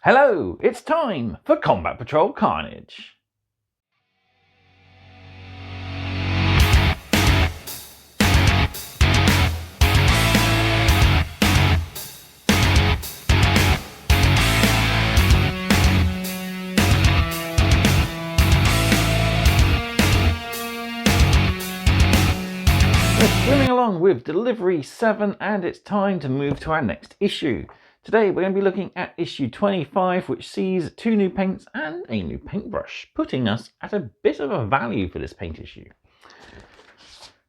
Hello, it's time for Combat Patrol Carnage. We're swimming along with Delivery 7 and it's time to move to our next issue. Today we're going to be looking at issue 25, which sees 2 new paints and a new paintbrush, putting us at a bit of a value for this paint issue.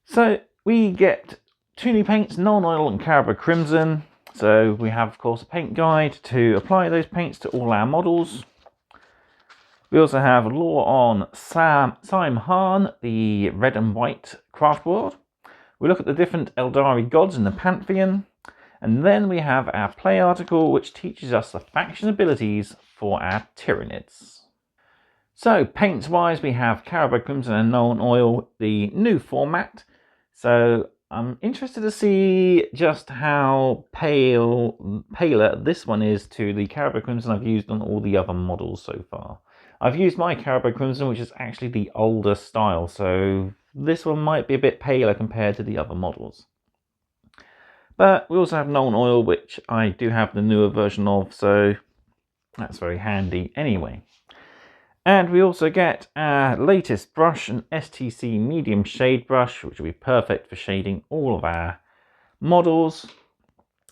So we get 2 new paints, Null Oil and Carabao Crimson. So we have, of course, a paint guide to apply those paints to all our models. We also have Law on Saim Han, the red and white craft world. We look at the different Aeldari gods in the Pantheon. And then we have our play article, which teaches us the faction abilities for our Tyranids. So, paints-wise, we have Carabao Crimson and Null Oil, the new format. So, I'm interested to see just how paler this one is to the Carabao Crimson I've used on all the other models so far. I've used my Carabao Crimson, which is actually the older style, so this one might be a bit paler compared to the other models. But we also have Null Oil, which I do have the newer version of, so that's very handy anyway. And we also get our latest brush, an STC medium shade brush, which will be perfect for shading all of our models.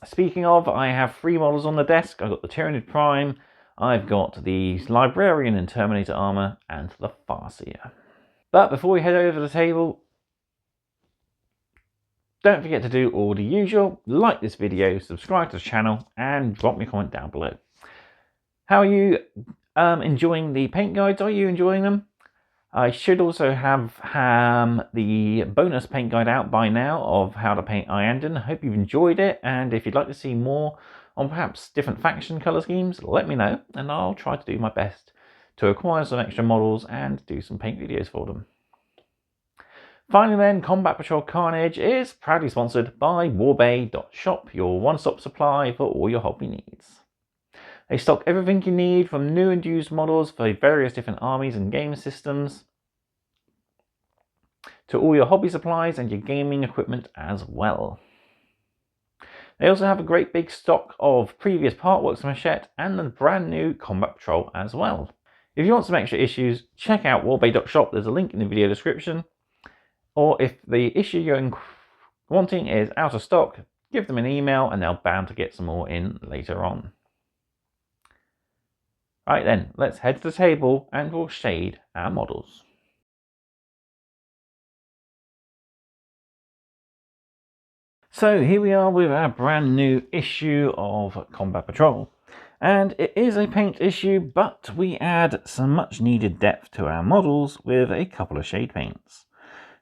Speaking of, I have 3 models on the desk. I've got the Tyranid Prime, I've got the Librarian in Terminator armor, and the Farseer. But before we head over the table, don't forget to do all the usual, like this video, subscribe to the channel, and drop me a comment down below. How are you enjoying the paint guides? Are you enjoying them? I should also have the bonus paint guide out by now of how to paint Iyanden. I hope you've enjoyed it, and if you'd like to see more on perhaps different faction colour schemes, let me know, and I'll try to do my best to acquire some extra models and do some paint videos for them. Finally then, Combat Patrol Carnage is proudly sponsored by warbay.shop, your one-stop supply for all your hobby needs. They stock everything you need from new and used models for various different armies and game systems, to all your hobby supplies and your gaming equipment as well. They also have a great big stock of previous partworks from Hachette and the brand new Combat Patrol as well. If you want some extra issues, check out warbay.shop, there's a link in the video description. Or if the issue you're wanting is out of stock, give them an email and they're bound to get some more in later on. Right then, let's head to the table and we'll shade our models. So here we are with our brand new issue of Combat Patrol. And it is a paint issue, but we add some much needed depth to our models with a couple of shade paints.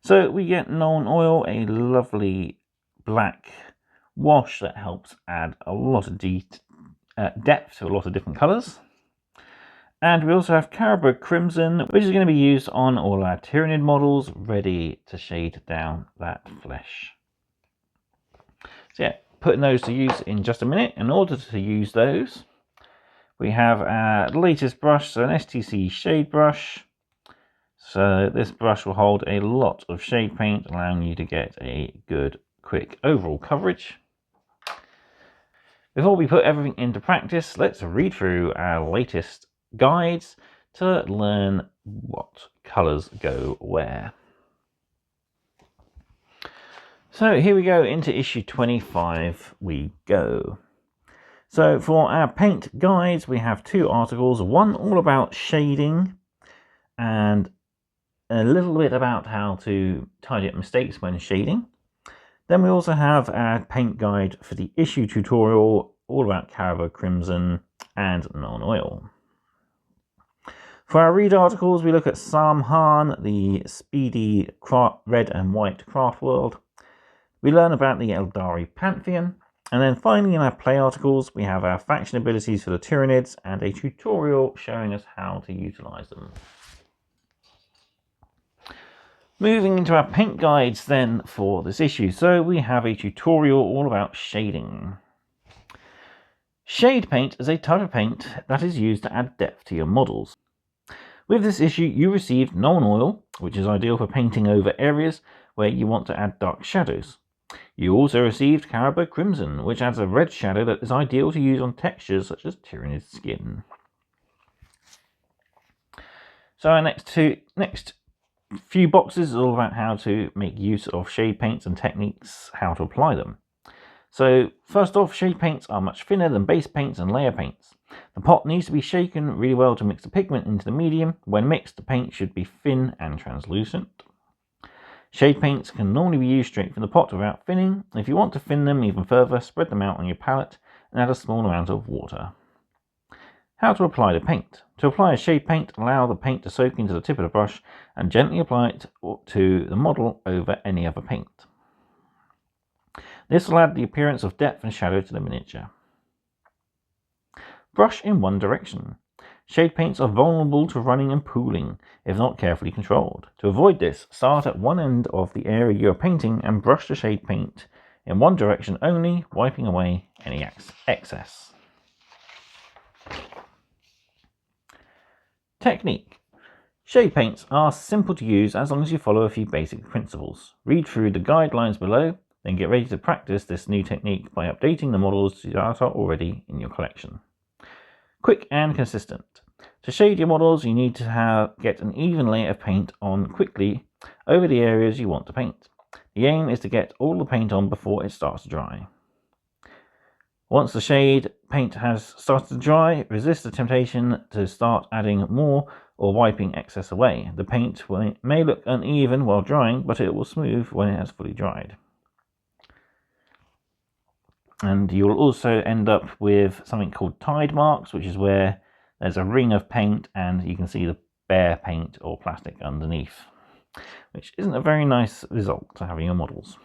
So we get Null Oil, a lovely black wash that helps add a lot of depth to a lot of different colours. And we also have Carabao Crimson, which is going to be used on all our Tyranid models, ready to shade down that flesh. So yeah, putting those to use in just a minute. In order to use those, we have our latest brush, so an STC shade brush. So this brush will hold a lot of shade paint, allowing you to get a good, quick overall coverage. Before we put everything into practice, let's read through our latest guides to learn what colours go where. So here we go, into issue 25 we go. So for our paint guides, we have 2 articles, one all about shading and a little bit about how to tidy up mistakes when shading. Then we also have our paint guide for the issue tutorial, all about Carabao Crimson and Null Oil. For our read articles, we look at Saim Han, the speedy red and white craft world. We learn about the Aeldari Pantheon. And then finally in our play articles, we have our faction abilities for the Tyranids and a tutorial showing us how to utilise them. Moving into our paint guides then for this issue. So we have a tutorial all about shading. Shade paint is a type of paint that is used to add depth to your models. With this issue, you received Null Oil, which is ideal for painting over areas where you want to add dark shadows. You also received Caribou Crimson, which adds a red shadow that is ideal to use on textures such as Tyranid skin. So our next few boxes is all about how to make use of shade paints and techniques, how to apply them. So first off, shade paints are much thinner than base paints and layer paints. The pot needs to be shaken really well to mix the pigment into the medium. When mixed, the paint should be thin and translucent. Shade paints can normally be used straight from the pot without thinning. If you want to thin them even further, spread them out on your palette and add a small amount of water. How to apply the paint. To apply a shade paint, allow the paint to soak into the tip of the brush and gently apply it to the model over any other paint. This will add the appearance of depth and shadow to the miniature. Brush in one direction. Shade paints are vulnerable to running and pooling if not carefully controlled. To avoid this, start at one end of the area you are painting and brush the shade paint in one direction only, wiping away any excess. Technique. Shade paints are simple to use as long as you follow a few basic principles. Read through the guidelines below, then get ready to practice this new technique by updating the models that are already in your collection. Quick and consistent. To shade your models, you need to get an even layer of paint on quickly over the areas you want to paint. The aim is to get all the paint on before it starts to dry. Once the shade paint has started to dry, resist the temptation to start adding more or wiping excess away. The paint may look uneven while drying, but it will smooth when it has fully dried. And you will also end up with something called tide marks, which is where there's a ring of paint and you can see the bare paint or plastic underneath, which isn't a very nice result to have in your models.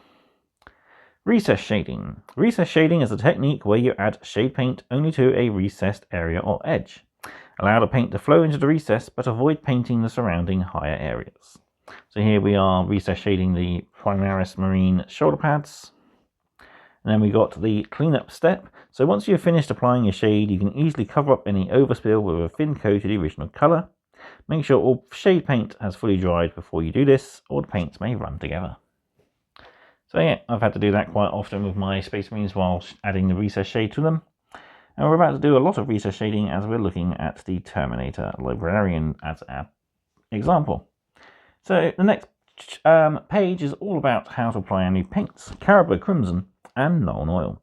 Recess shading. Recess shading is a technique where you add shade paint only to a recessed area or edge. Allow the paint to flow into the recess, but avoid painting the surrounding higher areas. So here we are recess shading the Primaris Marine shoulder pads. And then we got the cleanup step. So once you've finished applying your shade, you can easily cover up any overspill with a thin coat of the original colour. Make sure all shade paint has fully dried before you do this, or the paints may run together. So yeah, I've had to do that quite often with my Space Marines while adding the recess shade to them. And we're about to do a lot of recess shading as we're looking at the Terminator Librarian as an example. So the next page is all about how to apply our new paints, Caribou Crimson and Null Oil.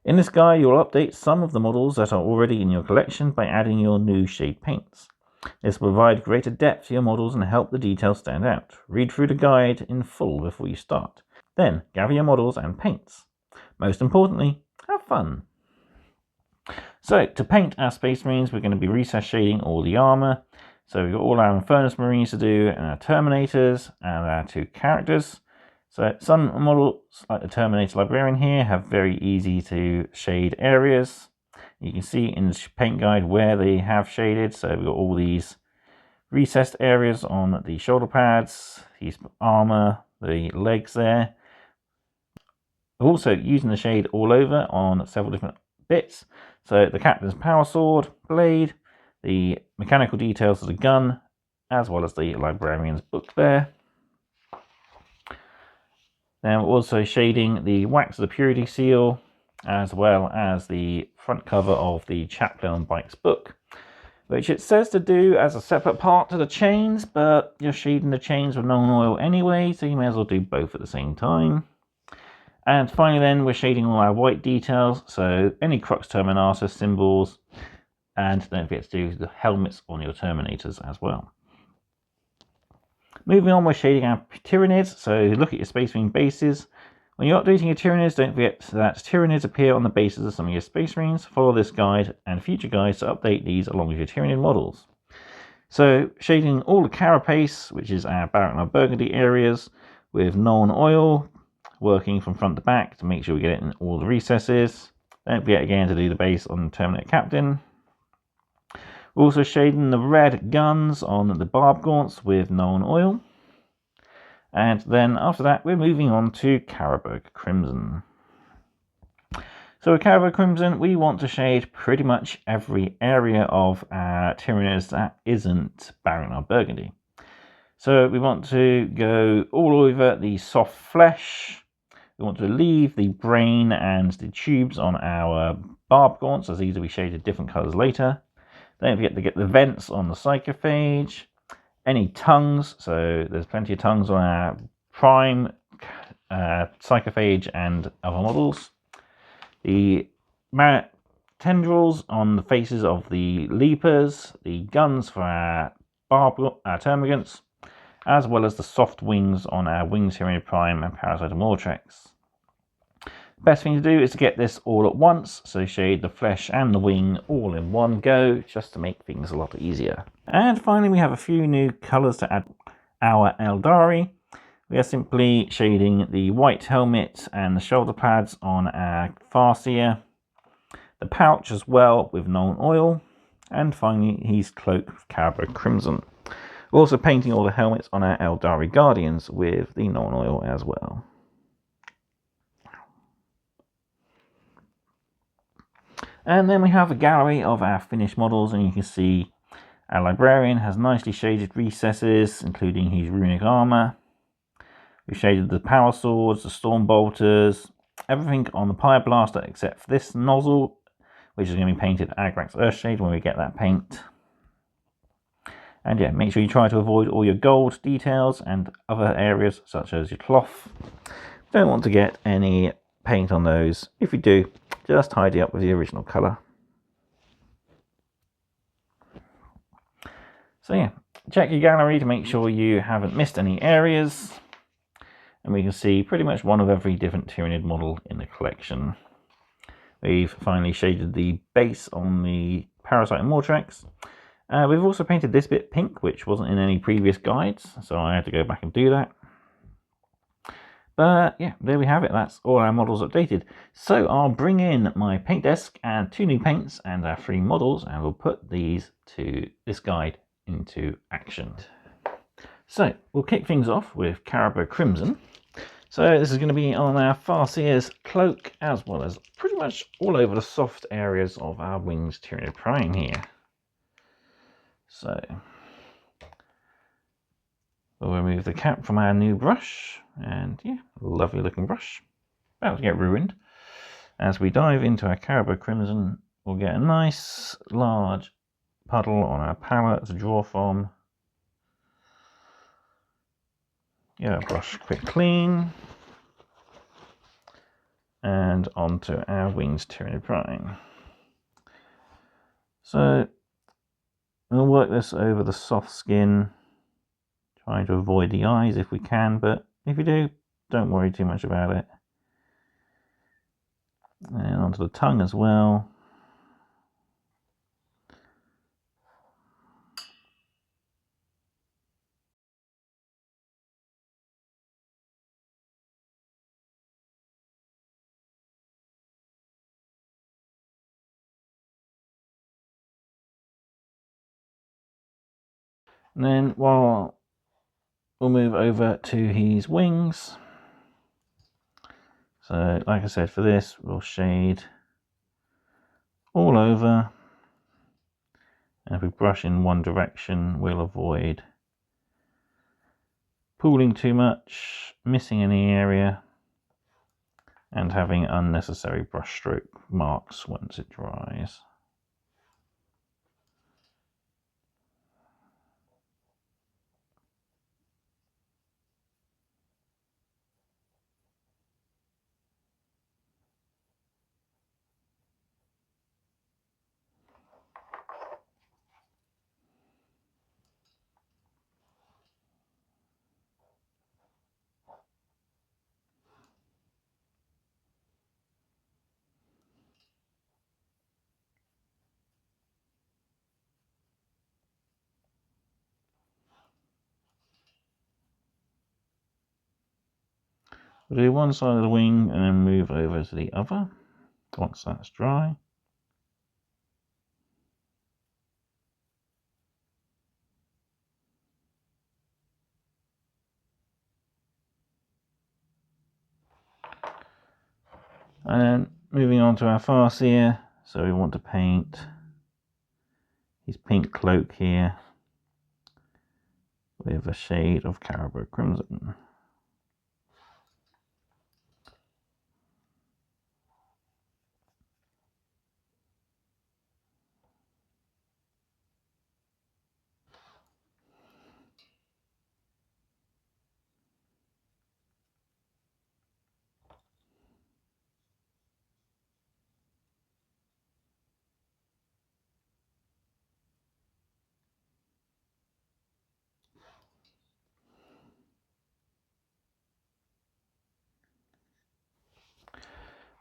In this guide, you'll update some of the models that are already in your collection by adding your new shade paints. This will provide greater depth to your models and help the details stand out. Read through the guide in full before you start. Then, gather your models and paints. Most importantly, have fun. So, to paint our Space Marines, we're going to be recess shading all the armour. So we've got all our Infernus Marines to do, and our Terminators, and our two characters. So some models, like the Terminator Librarian here, have very easy to shade areas. You can see in the paint guide where they have shaded. So we've got all these recessed areas on the shoulder pads, these armor, the legs there. Also using the shade all over on several different bits. So the Captain's Power Sword, blade, the mechanical details of the gun, as well as the Librarian's book there. Then we're also shading the wax of the Purity Seal, as well as the front cover of the Chaplain on Bike's book, which it says to do as a separate part to the chains, but you're shading the chains with Null Oil anyway, so you may as well do both at the same time. And finally then, we're shading all our white details, so any Crux Terminatus symbols, and don't forget to do the helmets on your Terminators as well. Moving on, we're shading our Tyranids, so look at your Space Marine bases. When you're updating your Tyranids, don't forget that Tyranids appear on the bases of some of your Space Marines. Follow this guide and future guides to update these along with your Tyranid models. So, shading all the Carapace, which is our Barrack and our Burgundy areas, with Null Oil, working from front to back to make sure we get it in all the recesses. Don't forget again to do the base on the Terminator Captain. We're also shading the red guns on the Barb Gaunts with Null Oil. And then after that, we're moving on to Caribou Crimson. So with Carabou Crimson, we want to shade pretty much every area of our Tyranids that isn't Baron or Burgundy. So we want to go all over the soft flesh. We want to leave the brain and the tubes on our barb gaunts, as these will be shaded different colours later. Don't forget to get the vents on the psychophage. Any tongues, so there's plenty of tongues on our prime psychophage and other models. The tendrils on the faces of the leapers, the guns for our termagants, as well as the soft wings on our winged Tyranid Prime and Parasite Mortrex. Best thing to do is to get this all at once, so shade the flesh and the wing all in one go, just to make things a lot easier. And finally, we have a few new colours to add our Aeldari. We are simply shading the white helmet and the shoulder pads on our Farseer, the pouch as well with Nuln Oil, and finally his cloak with Carabou Crimson. We're also painting all the helmets on our Aeldari Guardians with the Nuln Oil as well. And then we have a gallery of our finished models, and you can see our Librarian has nicely shaded recesses, including his runic armour. We've shaded the power swords, the storm bolters, everything on the Pyre Blaster except for this nozzle, which is going to be painted Agrax Earthshade when we get that paint. And yeah, make sure you try to avoid all your gold details and other areas such as your cloth. Don't want to get any paint on those. If you do, just tidy up with the original colour. So yeah, check your gallery to make sure you haven't missed any areas. And we can see pretty much one of every different Tyranid model in the collection. We've finally shaded the base on the Parasite and Mortrex. We've also painted this bit pink, which wasn't in any previous guides, so I had to go back and do that. But yeah, there we have it. That's all our models updated. So I'll bring in my paint desk and 2 new paints and our 3 models, and we'll put this guide into action. So we'll kick things off with Carabou Crimson. So this is going to be on our Farseer's cloak, as well as pretty much all over the soft areas of our wings Tyranid Prime here. So we'll remove the cap from our new brush, and yeah, lovely looking brush. About to get ruined. As we dive into our Carabou Crimson, we'll get a nice large puddle on our palette to draw from. Yeah, brush quick clean. And onto our wings Tyranid Prime. So we'll work this over the soft skin, trying to avoid the eyes if we can, but if you do, don't worry too much about it. And onto the tongue as well. And then we'll move over to his wings. So like I said, for this we'll shade all over, and if we brush in one direction we'll avoid pooling too much, missing any area, and having unnecessary brush stroke marks once it dries. We'll do one side of the wing and then move over to the other once that's dry. And then moving on to our Farseer. So we want to paint his pink cloak here with a shade of Caribou Crimson.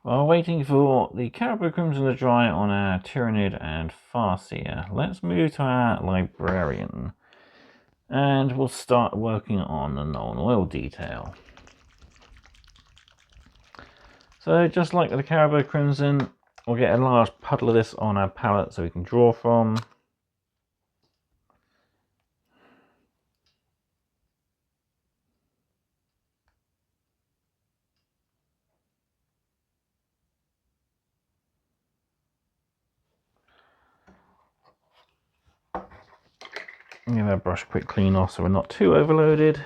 While waiting for the Caribou Crimson to dry on our Tyranid and Farseer, let's move to our Librarian. And we'll start working on the non-oil detail. So just like the Caribou Crimson, we'll get a large puddle of this on our palette so we can draw from. Give our brush a quick clean off so we're not too overloaded.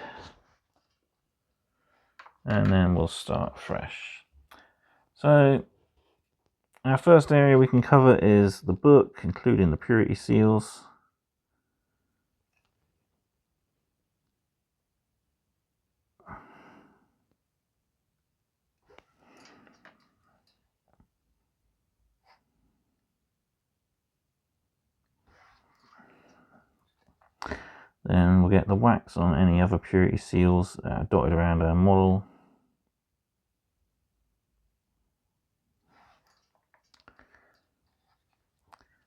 And then we'll start fresh. So our first area we can cover is the book, including the purity seals. Then we'll get the wax on any other purity seals dotted around our model.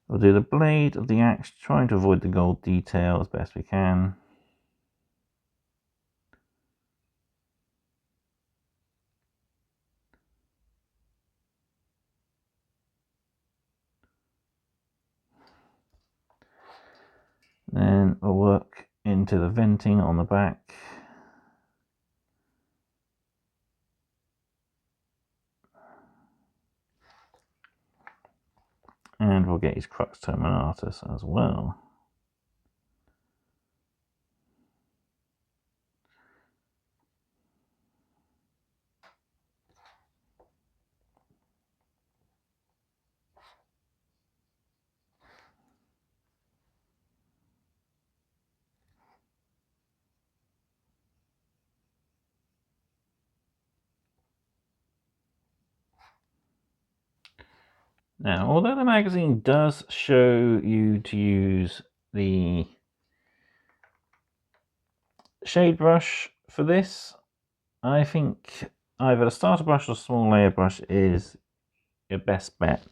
We'll do the blade of the axe, trying to avoid the gold detail as best we can. Then we'll work into the venting on the back. And we'll get his crux terminatus as well. Now, although the magazine does show you to use the shade brush for this, I think either the starter brush or small layer brush is your best bet,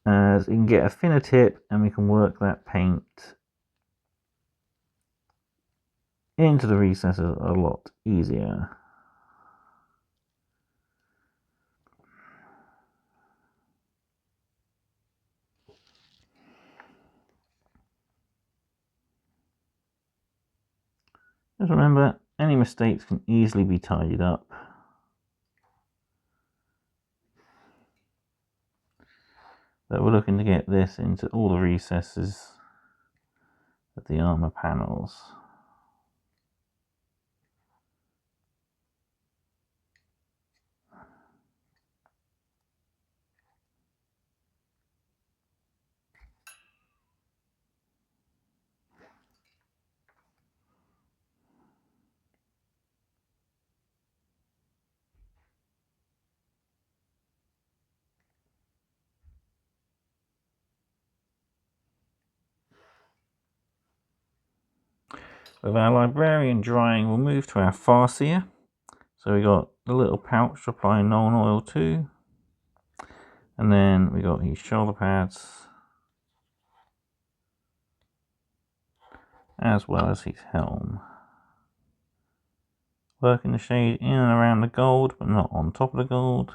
as you can get a thinner tip and we can work that paint into the recesses a lot easier. Just remember, any mistakes can easily be tidied up. But we're looking to get this into all the recesses of the armor panels. With our Librarian drying, we'll move to our Farseer. So we got the little pouch to apply non-oil to, and then we got his shoulder pads, as well as his helm. Working the shade in and around the gold, but not on top of the gold.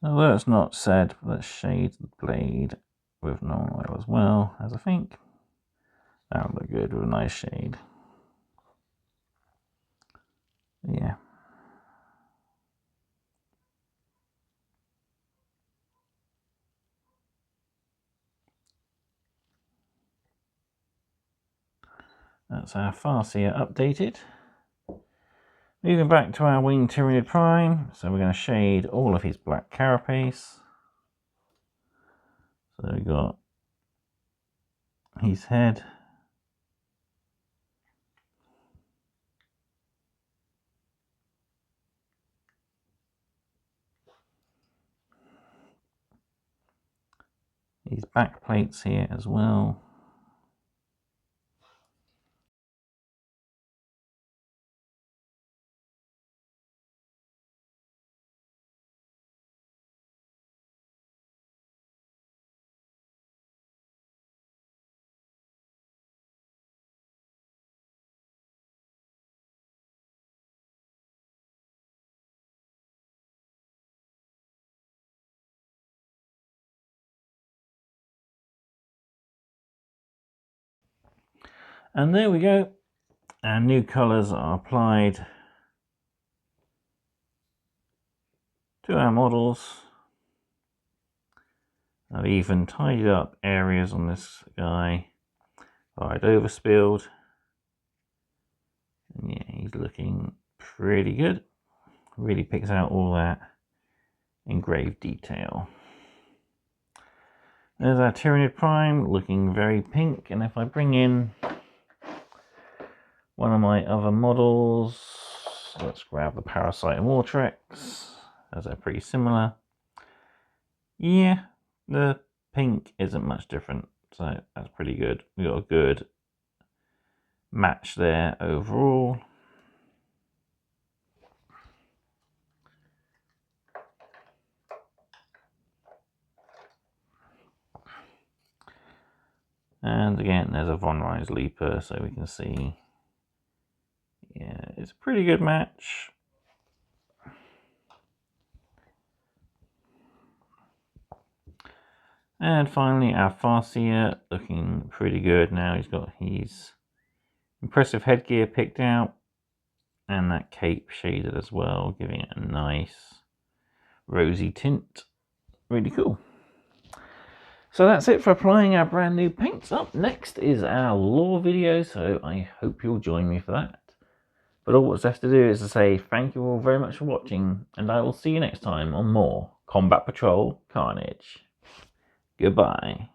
Although it's not said, let's shade the blade with normal oil as well, as I think that would look good with a nice shade. Yeah. That's our Farseer updated. Moving back to our winged Tyranid Prime, so we're going to shade all of his black carapace. So we've got his head. His back plates here as well. And there we go. Our new colours are applied to our models. I've even tidied up areas on this guy I'd overspilled. And yeah, he's looking pretty good. Really picks out all that engraved detail. There's our Tyranid Prime looking very pink, and if I bring in one of my other models, let's grab the Parasite and Wartrex, as they're pretty similar. Yeah, the pink isn't much different, so that's pretty good. We got a good match there overall. And again, there's a Von Rise Leaper, so we can see, yeah, it's a pretty good match. And finally, our Farseer looking pretty good now. He's got his impressive headgear picked out and that cape shaded as well, giving it a nice rosy tint. Really cool. So that's it for applying our brand new paints. Up next is our lore video, so I hope you'll join me for that. But all what's left to do is to say thank you all very much for watching, and I will see you next time on more Combat Patrol Carnage. Goodbye.